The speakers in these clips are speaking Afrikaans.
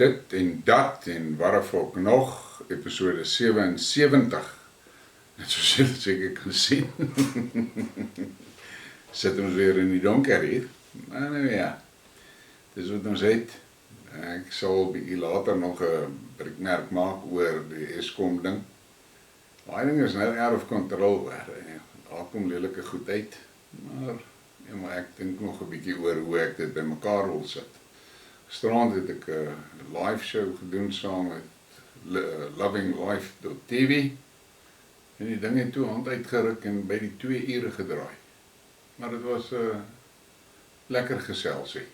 dit en dat en wat ook nog, episode 77. En soos julle seker kan sien, sit ons weer in die donker hier. Maar nou ja, dis wat ons het. Ek sal bietjie later nog 'n briekmerk maak oor die Eskom ding. Daai ding is nou out of control. Daar kom lelike goed uit, maar ek dink nog 'n bietjie oor hoe ek dit by mekaar wil sit. Gisterand het ek 'n live show gedoen saam met lovinglife.tv en die ding het toe hand uitgeruk en by die 2 ure gedraai. Maar dit was lekker geselsie.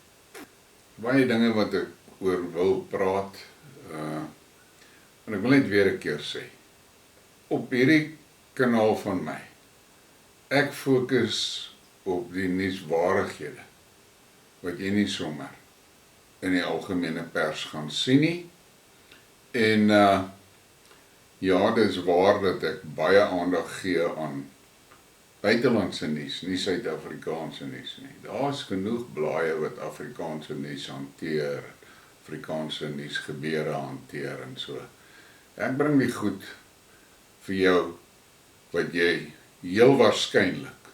Baie dinge wat ek oor wil praat, en ek wil net weer 'n keer sê, op hierdie kanaal van my, ek fokus op die nuuswaardighede, wat jy nie sommer in die algemene pers gaan sien nie, en ja, dit is waar dat ek baie aandag gee aan buitelandse nuus, nie Suid-Afrikaanse nuus nie. Daar is genoeg blaaie wat Afrikaanse nuus hanteer, Afrikaanse nuus gebeure hanteer en so. Ek bring die goed vir jou, wat jy heel waarskynlik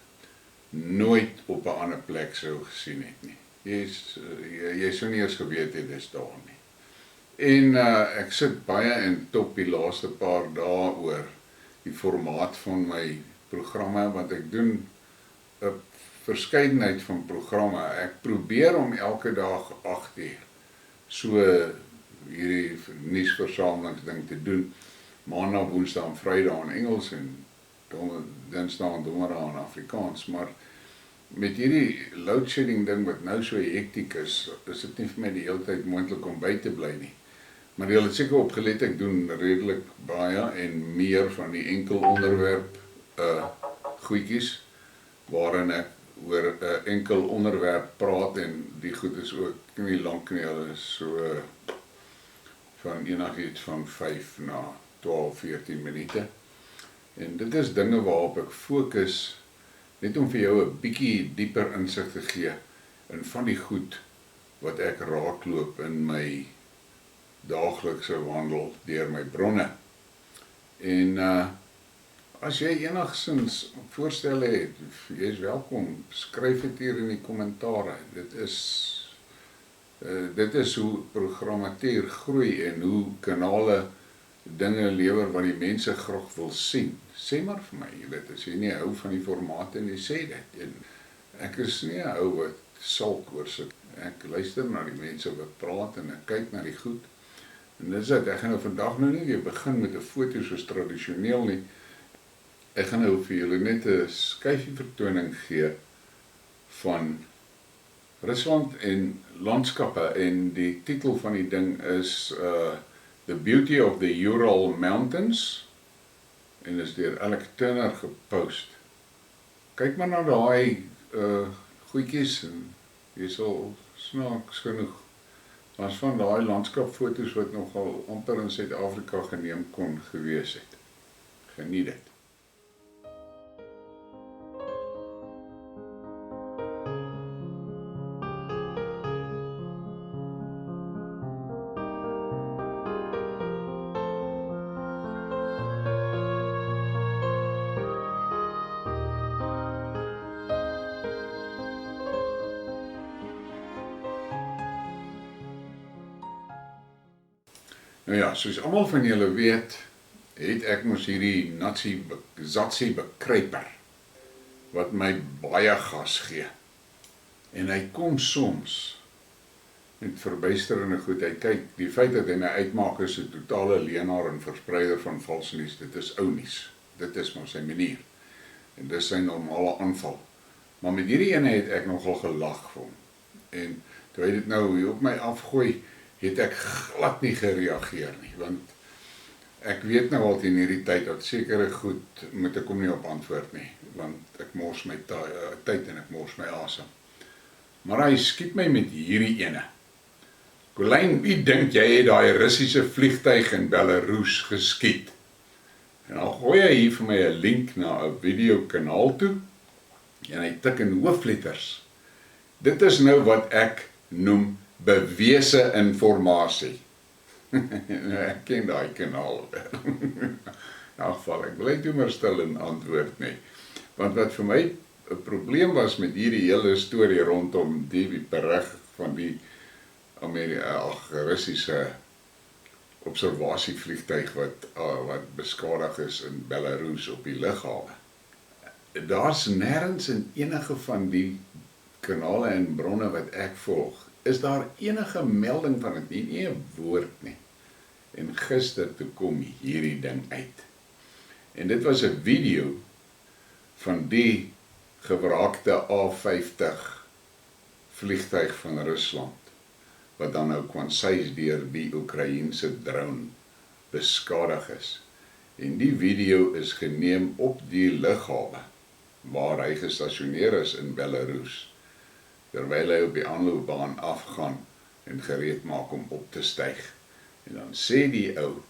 nooit op 'n ander plek sou gesien het nie. Jy sou nie eens geweet het dis daar nie. En ek sit baie in top die laaste paar dae oor die formaat van my programme, want ek doen 'n verskeidenheid van programme. Ek probeer om elke dag 8 uur so hierdie nuusversamelingsding te doen. Maandag, Woensdag en Vrydag in Engels en Dinsdag en Donderdag in Afrikaans, maar met hierdie loadshedding ding wat nou so hektiek is dit nie vir my die hele tyd moontlik om by te bly nie. Maar jy het seker opgelet, ek doen redelik baie en meer van die enkel onderwerp goedjies, waarin ek oor 'n enkel onderwerp praat en die goed is ook nie lank nie, hulle is so van enigiets van 5 na 12, 14 minute. En dit is dinge waarop ek fokus, net om vir jou 'n bietjie dieper insig te gee in van die goed wat ek raakloop in my daaglikse wandel deur my bronne. En as jy enigsins voorstelle het, jy is welkom, skryf dit hier in die kommentare. Dit is hoe programmatuur groei en hoe kanale dinge lewer wat die mense graag wil sien. Sê maar vir my, jy weet, as jy nie hou van die formate nie, sê dit. En ek is nie 'n ou wat sulk oor sit. Ek luister na die mense wat praat en ek kyk na die goed. En dis dit, ek gaan nou vandag nou nie weer begin met 'n foto soos tradisioneel nie. Ek gaan nou vir julle net 'n skyfie vertoning gee van Rusland en landskappe, en die titel van die ding is The Beauty of the Ural Mountains, en is deur Alex Turner gepost. Kyk maar na daai goedjies en jy sal snaaks genoeg, as van daai landskapfoto's wat nogal amper in Suid-Afrika geneem kon gewees het. Geniet dit. Nou ja, soos almal van julle weet, het ek mos hierdie Zatsie bekruiper, wat my baie gas gee. En hy kom soms met verbuisterende goed. Hy kyk, die feit dat hy my uitmaak is 'n totale leenaar en verspreider van vals nuus, dit is ou nuus. Dit is maar sy manier. En dis sy normale aanval. Maar met hierdie ene het ek nogal gelag vir hom. En toe hy dit nou hier op my afgooi, het ek glad nie gereageer nie, want ek weet nou al in hierdie tyd dat sekere goed moet ek hom nie op antwoord nie, want ek mors my tyd en ek mors my asem. Maar hy skiet my met hierdie ene. Colleen, wie dink jy het daai Russiese vliegtuig in Belarus geskiet? En dan gooi hy hier vir my 'n link na 'n videokanaal toe, en hy tik in hoofletters. Dit is nou wat ek noem bewese informasie. Ek ken daai kanaal. In elk geval, ek bly toe maar stil en antwoord nie. Want wat vir my 'n probleem was met hierdie hele storie rondom die berig van die Russiese observasievliegtuig wat beskadig is in Belarus op die lughawe. Daar's nêrens in enige van die kanale en bronne wat ek volg, is daar enige melding van dit nie 'n woord nie. En gister toe kom hierdie ding uit. En dit was 'n video van die gewraakte A-50 vliegtuig van Rusland, wat dan nou kwansies deur die Oekraïense drone beskadig is. En die video is geneem op die lughawe, waar hy gestasioneer is in Belarus, terwyl hy op die aanloopbaan afgaan en gereed maak om op te styg. En dan sê die ou,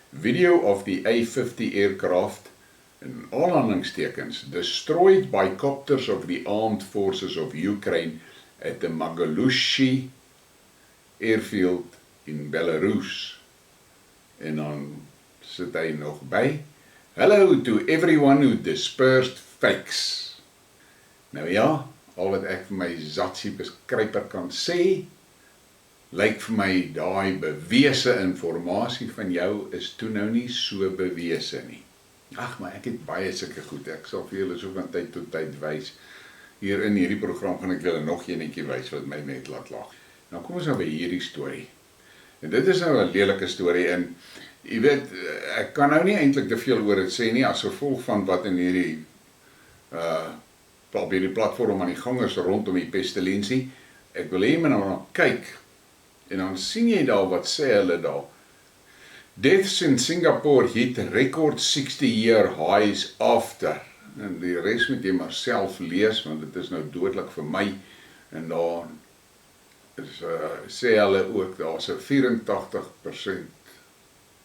video of the A-50 aircraft, in aanhalingstekens, destroyed by copters of the armed forces of Ukraine at the Magalushi airfield in Belarus. En dan sit hy nog by, hello to everyone who dispersed fakes. Nou ja, al wat ek vir my zatsie beskryper kan sê, lyk vir my daai bewese informasie van jou is toe nou nie so bewese nie. Ag, maar ek het baie sulke goed, ek sal vir julle so van tyd tot tyd wys. Hier in hierdie program gaan ek julle nog enetjie wys wat my net laat lag. Nou kom ons nou by hierdie storie. En dit is nou 'n lelike storie en jy weet, ek kan nou nie eintlik te veel oor dit sê nie as gevolg van wat in hierdie op hierdie platform aan die gang is rondom die pestilensie. Ek wil hê men nou kyk en dan sien jy daar wat sê hulle daar. Deaths in Singapore hit record 60-year highs after. En die res moet jy maar self lees, want dit is nou dodelik vir my. En daar is, sê hulle ook, daar's 'n 84%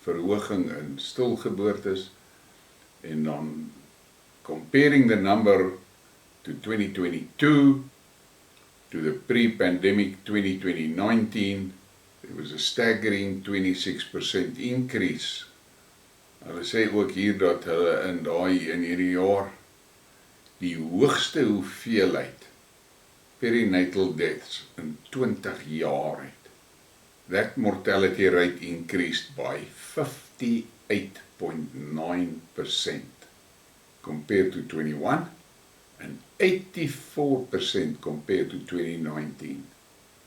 verhoging in stilgeboortes. En dan comparing the number to 2022 to the pre-pandemic 2019, there was a staggering 26% increase. Hulle sê ook hier dat hulle in hierdie jaar die hoogste hoeveelheid perinatal deaths in 20 jaar het. That mortality rate increased by 58.9% compared to 21 and 84% compared to 2019.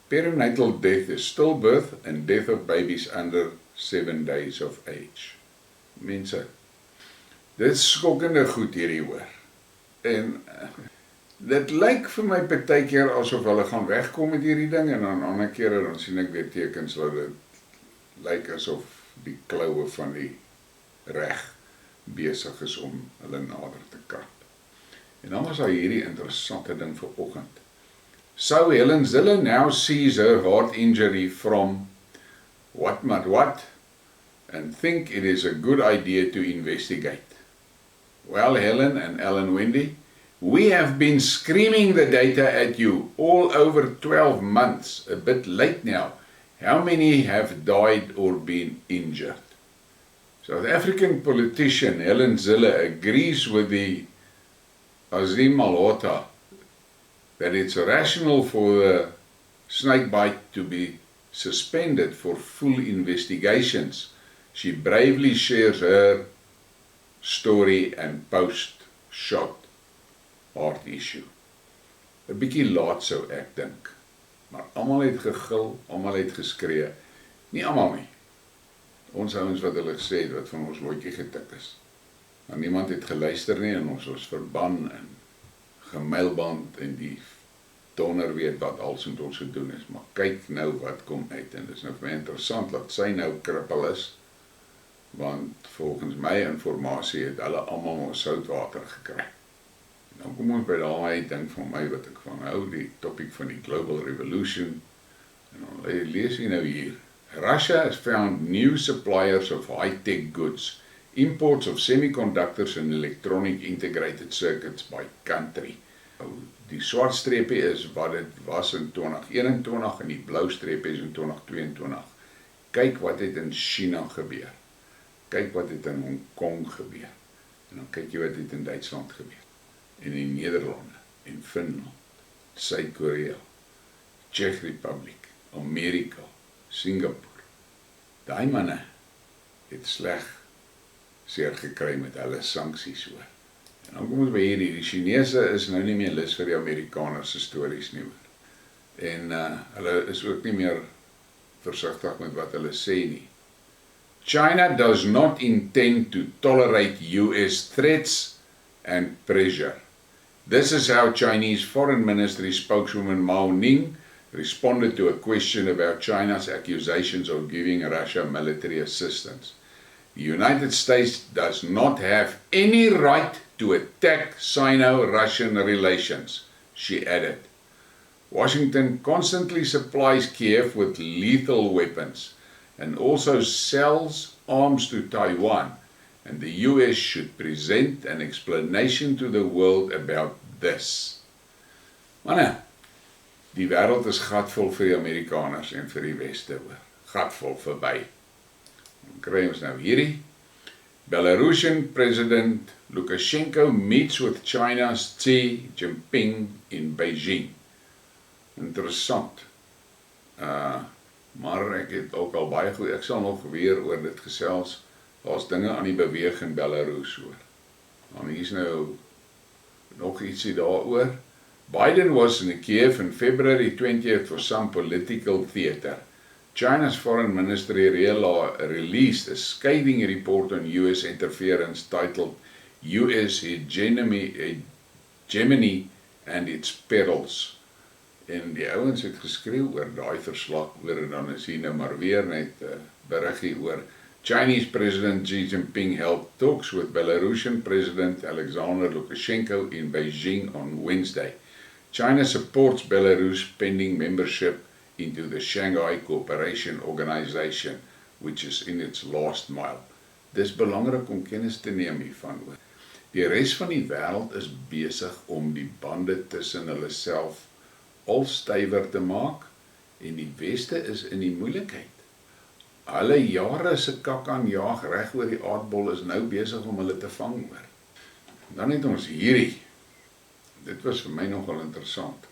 Perinatal death is stillbirth and death of babies under 7 days of age. Mense, dit is skokkende goed hierdie hoor. En dit lyk vir my partykeer asof hulle gaan wegkom met hierdie ding en dan ander kere dan sien ek weer tekens dat dit lyk asof die kloue van die reg besig is om hulle nader te krap. En dan was daar hierdie interessante ding vir oggend. So Helen Zille now sees her heart injury from what and think it is a good idea to investigate. Well, Helen and Ellen Wendy, we have been screaming the data at you all over 12 months, a bit late now. How many have died or been injured? South African politician Helen Zille agrees with the Azim Malhotra that it's rational for the snakebite to be suspended for full investigations. She bravely shares her story and post-shot heart issue. 'n Bietjie laat sou ek dink, maar almal het gegil, almal het geskree. Nie almal nie. Ons ouens wat hulle gesê het wat van ons loetjie getik is. Maar niemand het geluister nie en ons was verban en gemailband en die donder weet wat als met ons gedoen is. Maar kyk nou wat kom uit en dit is nou vir my interessant dat sy nou krippel is, want volgens my informasie het hulle almal ons soutwater gekry. Dan kom ons by daai ding van my wat ek van hou, die topic van die Global Revolution. En dan lees jy nou hier. Russia has found new suppliers of high-tech goods, imports of semiconductors and electronic integrated circuits by country. Die swart streepie is wat dit was in 2021 en die blou streepie is in 2022. Kyk wat het in China gebeur. Kyk wat het in Hong Kong gebeur. En dan kyk jy wat het in Duitsland gebeur. En in Nederlande, en Finland, Suid-Korea, Czech Republic, Amerika, Singapore. Daai manne het sleg seer gekry met hulle sanksies oor. En dan kom ons by hierdie, die Chinese is nou nie meer lus vir die Amerikaners se stories nie hoor. En hulle is ook nie meer versigtig met wat hulle sê nie. China does not intend to tolerate US threats and pressure. This is how Chinese Foreign Ministry spokeswoman Mao Ning responded to a question about China's accusations of giving Russia military assistance. The United States does not have any right to attack Sino-Russian relations, she added. Washington constantly supplies Kiev with lethal weapons and also sells arms to Taiwan, and the US should present an explanation to the world about this. Manne, die wêreld is gatvol vir die Amerikaners en vir die Weste hoor. Gatvol verby. Dan kry ons nou hierdie. Belarusian President Lukashenko meets with China's Xi Jinping in Beijing. Interessant. Maar ek het ook al baie goed, ek sal nog weer oor dit gesels. Daar's dinge aan die beweeg in Belarus hoor. Dan hier is nou nog ietsie daaroor. Biden was in Kiev on February 20th for some political theater. China's foreign ministry released a scathing report on US interference titled US Hegemony and its Perils. En die ouens het geskreeu oor daai verslag oor en dan is hier nou maar weer net berigie oor Chinese President Xi Jinping held talks with Belarusian President Alexander Lukashenko in Beijing on Wednesday. China supports Belarus pending membership into the Shanghai Cooperation Organization, which is in its last mile. Dis belangrik om kennis te neem hiervan hoor. Die res van die wêreld is besig om die bande tussen hulle self al stywer te maak en die Weste is in die moeilikheid. Hulle jare se kak aan jaag reg oor die aardbol is nou besig om hulle te vang hoor. Dan het ons hierdie. Dit was vir my nogal interessant.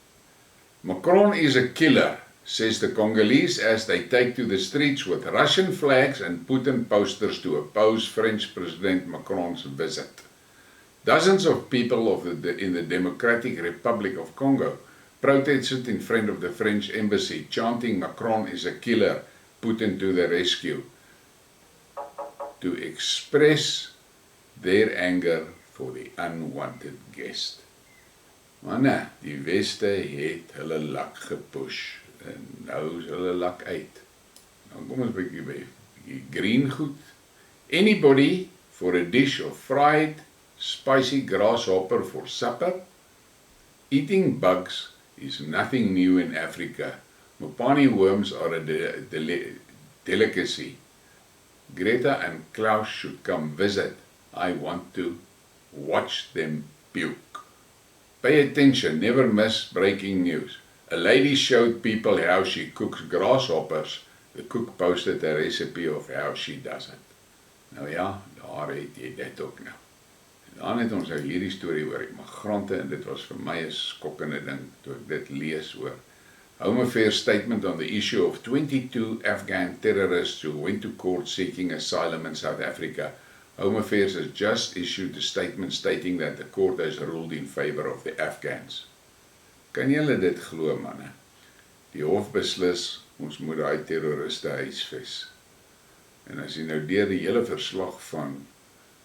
Macron is a killer, says the Congolese as they take to the streets with Russian flags and Putin posters to oppose French President Macron's visit. Dozens of people in the Democratic Republic of Congo protested in front of the French embassy, chanting Macron is a killer, Putin to the rescue, to express their anger for the unwanted guest. Manne, die Weste het hulle lak gepush, en nou is hulle lak uit. Dan kom ons bykie by green goed. Anybody for a dish of fried, spicy grasshopper for supper? Eating bugs is nothing new in Africa. Mopani worms are a delicacy. Greta and Klaus should come visit. I want to watch them puke. Pay attention, never miss breaking news. A lady showed people how she cooks grasshoppers. The cook posted a recipe of how she does it. Nou ja, daar het jy dit ook nou. Dan het ons nou hierdie storie oor immigrante en dit was vir my 'n skokkende ding toe ek dit lees oor. Home Affairs statement on the issue of 22 Afghan terrorists who went to court seeking asylum in South Africa. Home Affairs has just issued a statement stating that the court has ruled in favor of the Afghans. Kan julle dit glo manne? Die hof beslis ons moet daai terroriste huisves. En as jy nou deur die hele verslag van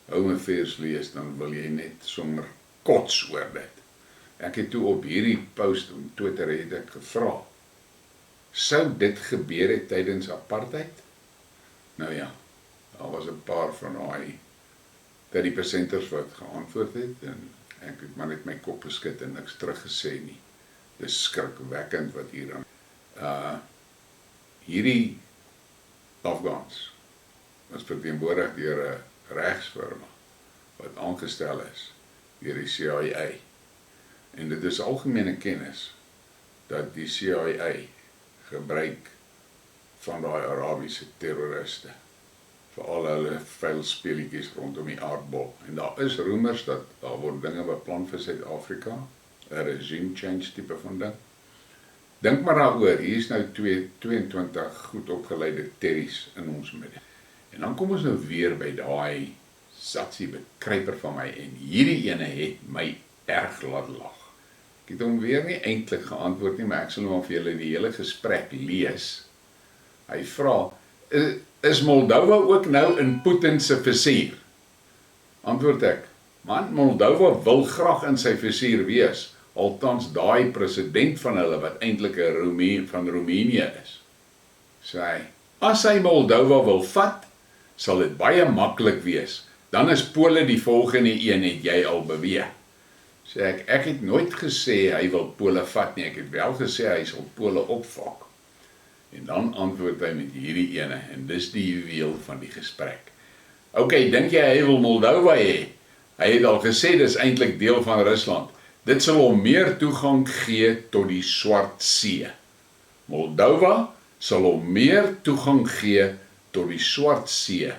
Home Affairs lees, dan wil jy net sommer kots oor dit. Ek het toe op hierdie post op Twitter het ek gevra, sou dit gebeur het tydens apartheid? Nou ja, daar was 'n paar van daai 30%ers wat geantwoord het, en ek het maar net my kop geskit en niks teruggesê nie. Dis skrikwekkend wat hier aan. Hierdie Afghans was verteenwoordig deur 'n regsfirma wat aangestel is deur die CIA. En dit is algemene kennis dat die CIA gebruik van daai Arabiese terroriste, vir al hulle vuil speletjies rondom die aardbol. En daar is roemers dat daar word dinge beplan vir Suid-Afrika, 'n regime change tipe van ding. Dink maar daaroor, hier is nou 22 goed opgeleide terries in ons midde. En dan kom ons nou weer by daai satsie bekruiper van my, en hierdie ene het my erg laat lag. Ek het hom weer nie eintlik geantwoord nie, maar ek sal hom vir julle die hele gesprek lees. Hy vra, is Moldova ook nou in Putin se visier? Antwoord ek, man, Moldova wil graag in sy visier wees, althans daai president van hulle wat eintlik 'n van Roemenië is. Sê hy, as hy Moldova wil vat, sal dit baie maklik wees. Dan is Pole die volgende een, het jy al beweeg. Sê ek het nooit gesê hy wil Pole vat nie, ek het wel gesê hy sal Pole opvang. En dan antwoord hy met hierdie ene, en dis die juweel van die gesprek. Ok, dink jy hy wil Moldova hê? Hy het al gesê dis eintlik deel van Rusland. Dit sal hom meer toegang gee tot die Swart See. Moldova sal hom meer toegang gee tot die Swart See.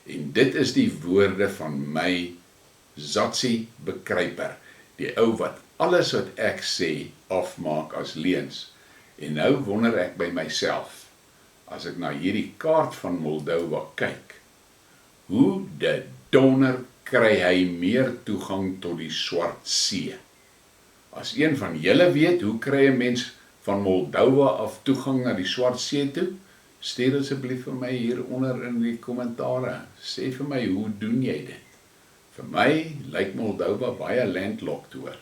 En dit is die woorde van my Zatsie bekruiper, die ou wat alles wat ek sê afmaak as leuns. En nou wonder ek by myself, as ek na hierdie kaart van Moldova kyk, hoe de donder kry hy meer toegang tot die Swart See? As een van julle weet, hoe kry 'n mens van Moldova af toegang na die Swart See toe? Stuur asseblief vir my hieronder in die kommentare. Sê vir my, hoe doen jy dit? Vir my lyk Moldova baie landlocked hoor.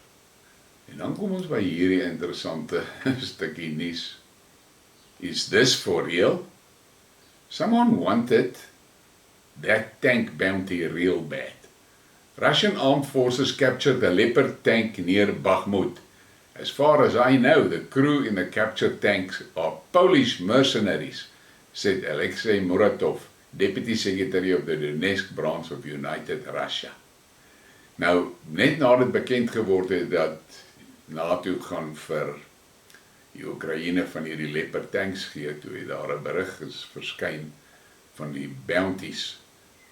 En dan kom ons by hierdie interessante stukkie nuus. Is this for real? Someone wanted that tank bounty real bad. Russian armed forces captured the Leopard tank near Bakhmut. As far as I know, the crew in the captured tanks are Polish mercenaries, said Alexei Muratov, Deputy Secretary of the Donetsk branch of United Russia. Nou, net nadat bekend geword het dat NATO gaan vir die Oekraïne van hierdie Leopard tanks gee, toe het daar 'n berig verskyn van die bounties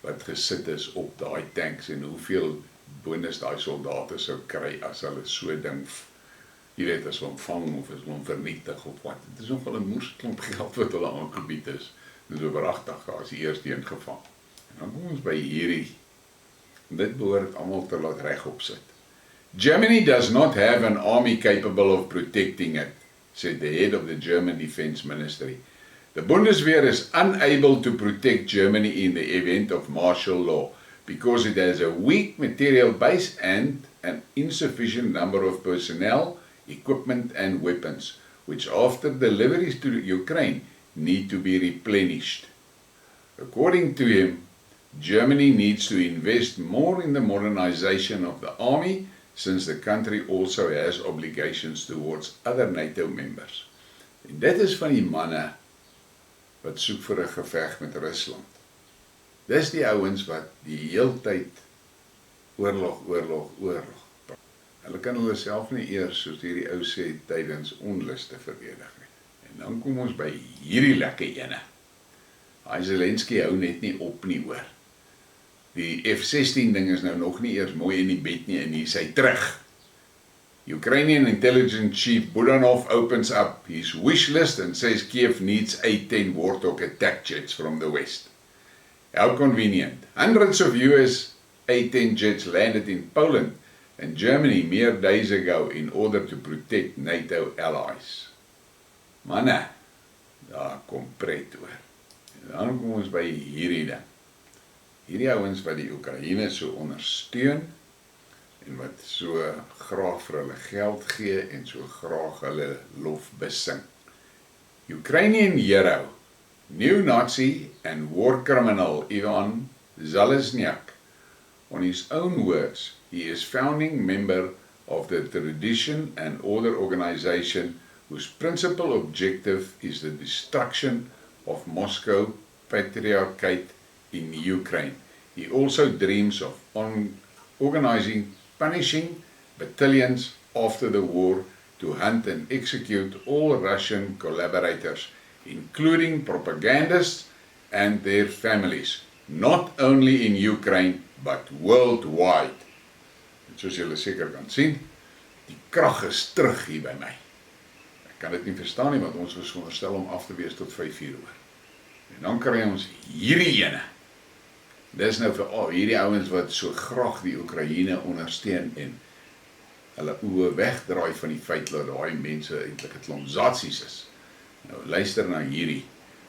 wat gesit is op daai tanks en hoeveel bonus daai soldate sou kry as hulle so ding, jy weet, as hom vang of as hom vernietig of wat. Dit is nogal 'n moersklomp geld wat hulle aangebied is. Dit is ooragtig as die eerste een gevang. En dan kom ons by hierdie, en dit behoort almal te laat regop sit. Germany does not have an army capable of protecting it, said the head of the German Defense Ministry. The Bundeswehr is unable to protect Germany in the event of martial law because it has a weak material base and an insufficient number of personnel, equipment and weapons, which after deliveries to Ukraine need to be replenished. According to him, Germany needs to invest more in the modernization of the army, since the country also has obligations towards other NATO members. En dit is van die manne wat soek vir 'n geveg met Rusland. Dis die ouens wat die heeltyd oorlog. Hulle kan hulle self nie eers, soos hierdie ou sê, tydens onluste verdedig nie. En dan kom ons by hierdie lekker ene. Hy Zelenski hou net nie op nie hoor. Die F-16 ding is nou nog nie eers mooi in die bed nie, en hier is hy terug. Ukrainian intelligence chief Budanov opens up his wish list and says Kiev needs A-10 Warthog attack jets from the West. How convenient. Hundreds of US A-10 jets landed in Poland and Germany mere days ago in order to protect NATO allies. Manne, daar kom pret oor. En dan kom ons by hierdie ding. Hierdie ouens wat die Oekraïne so ondersteun, en wat so graag vir hulle geld gee, en so graag hulle lof besing. Ukrainian hero, neo-Nazi and war criminal Ivan Zelensky, on his own words, he is founding member of the Tradition and Order organization whose principal objective is the destruction of Moscow Patriarchate in Ukraine. He also dreams of organizing punishing battalions after the war to hunt and execute all Russian collaborators including propagandists and their families, not only in Ukraine, but worldwide. En soos julle seker kan sien, die krag is terug hier by my. Ek kan dit nie verstaan nie, want ons was veronderstel om af te wees tot 5:00 oor. En dan kry ons hierdie ene. Dis nou vir hierdie ouens wat so graag die Oekraïne ondersteun en hulle oë wegdraai van die feit dat daai mense eintlik 'n klomp Sanksies is. Nou luister na hierdie.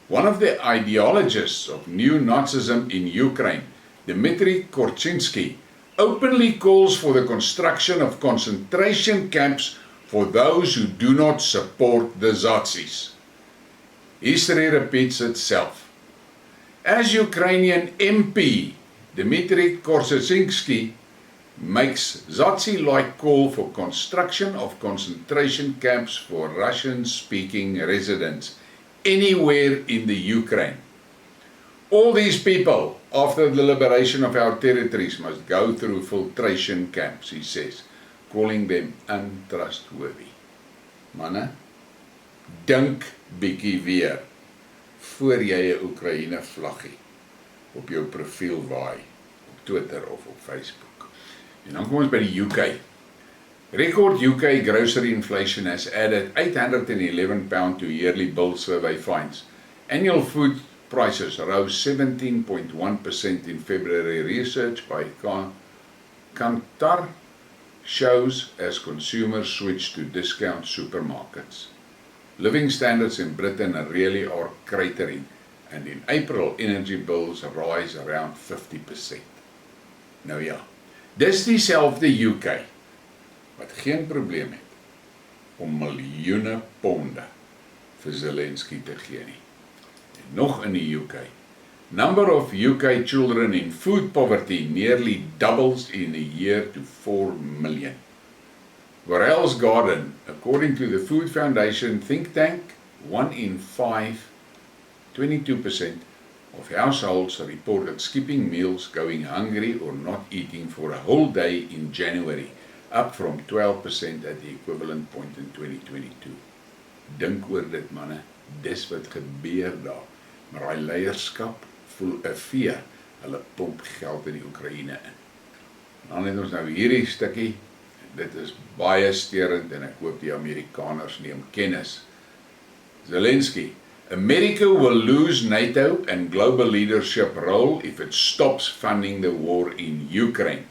One of the ideologists of neo-Nazism in Ukraine, Dmitry Korchinski, openly calls for the construction of concentration camps for those who do not support the Sanksies. History repeats itself. As Ukrainian MP, Dmitry Korchinski makes Zazi-like call for construction of concentration camps for Russian-speaking residents anywhere in the Ukraine. All these people, after the liberation of our territories, must go through filtration camps, he says, calling them untrustworthy. Manne, dink bietjie weer, voor jy 'n Oekraïne vlaggie op jou profiel waai, op Twitter of op Facebook. En dan kom ons by die UK. Record UK grocery inflation has added £811 to yearly bill survey finds. Annual food prices rose 17.1% in February. Research by Kantar shows as consumers switch to discount supermarkets. Living standards in Britain really are cratering, and in April energy bills rise around 50%. Nou ja, dis dieselfde UK wat geen probleem het om miljoene ponde vir Zelenski te gee nie. En nog in die UK, number of UK children in food poverty nearly doubles in a year to 4 million. Wêreld's Garden, according to the Food Foundation think tank, 1 in 5, 22% of households reported skipping meals, going hungry or not eating for a whole day in January, up from 12% at the equivalent point in 2022. Dink oor dit manne, dis wat gebeur daar. Maar hy leierskap voel 'n vee, hulle pomp geld in die Oekraïne in. Dan het ons nou hierdie stukkie, dit is baie steurend en ek hoop die Amerikaners neem kennis. Zelenski, America will lose NATO and global leadership role if it stops funding the war in Ukraine.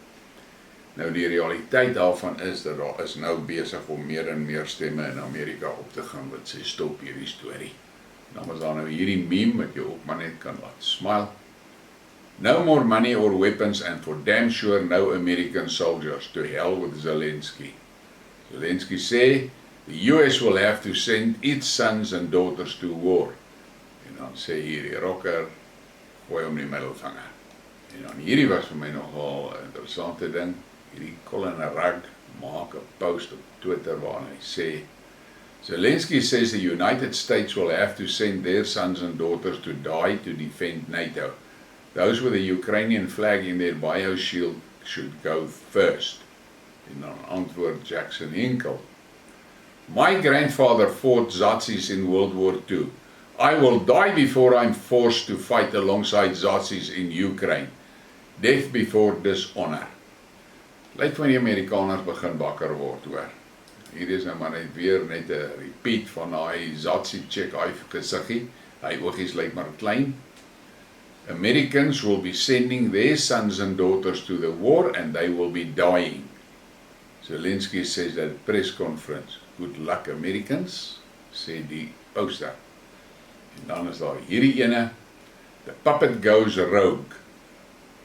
Nou die realiteit daarvan is dat daar is nou besig om meer en meer stemme in Amerika op te gaan wat sê stop hierdie storie. Dan was daar nou hierdie meme wat jou ook maar net kan laat smile. No more money or weapons and for damn sure no American soldiers, to hell with Zelensky. Zelensky sê, the US will have to send its sons and daughters to war. En dan sê hierdie rocker, gooi hom die middelvinger. En dan hierdie was vir my nogal 'n interessante ding. Hierdie Colin Rugg maak 'n post op Twitter waarin hy sê, Zelensky says the United States will have to send their sons and daughters to die to defend NATO. Those with a Ukrainian flag in their bioshield should go first. En dan antwoord Jackson Hinkle. My grandfather fought Nazis in World War II. I will die before I'm forced to fight alongside Nazis in Ukraine. Death before dishonor. Lyk van die Amerikaners begin wakker word hoor. Hier is nou maar net weer net 'n repeat van daai Nazi check, hy gesiggie. Hy oogies lyk maar klein. Americans will be sending their sons and daughters to the war and they will be dying. Zelensky says at a press conference, good luck Americans, sê die poster. En dan is daar hierdie ene, the puppet goes rogue.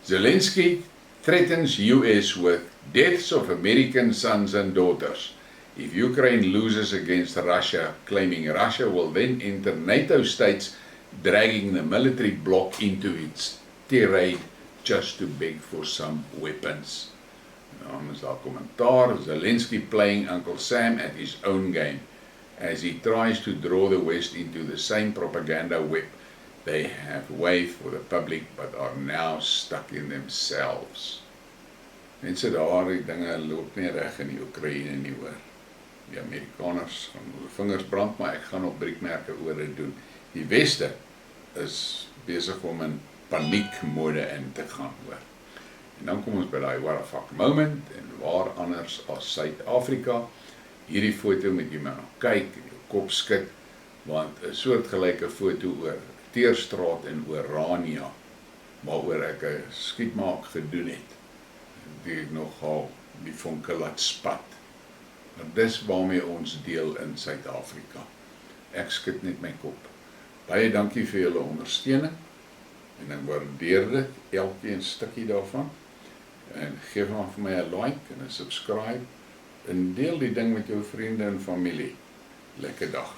Zelensky threatens US with deaths of American sons and daughters if Ukraine loses against Russia, claiming Russia will then enter NATO states, dragging the military bloc into its tirade just to beg for some weapons. Dan is daar kommentaar, Zelensky playing Uncle Sam at his own game, as he tries to draw the West into the same propaganda web they have waved for the public but are now stuck in themselves. Mense daar, die dinge loop nie reg in die Oekraïne nie hoor. Die Amerikaners gaan hulle vingers brand, maar ek gaan op Briekmerke oor dit doen. Die Weste is besig om in paniekmode in te gaan, hoor. En dan kom ons by daai what the fuck moment, en waar anders as Suid-Afrika. Hierdie foto moet jy maar kyk, en jou kop skud, want 'n soortgelyke foto oor Teerstraat en Orania, waaroor ek 'n skidmark gedoen het, die ek nogal die vonke laat spat. Maar dis waarmee ons deel in Suid-Afrika. Ek skud net my kop. Baie dankie vir julle ondersteuning, en ek waardeer dit, elkeen stukkie daarvan, en geef maar vir my 'n like en 'n subscribe, en deel die ding met jou vriende en familie. Lekker dag.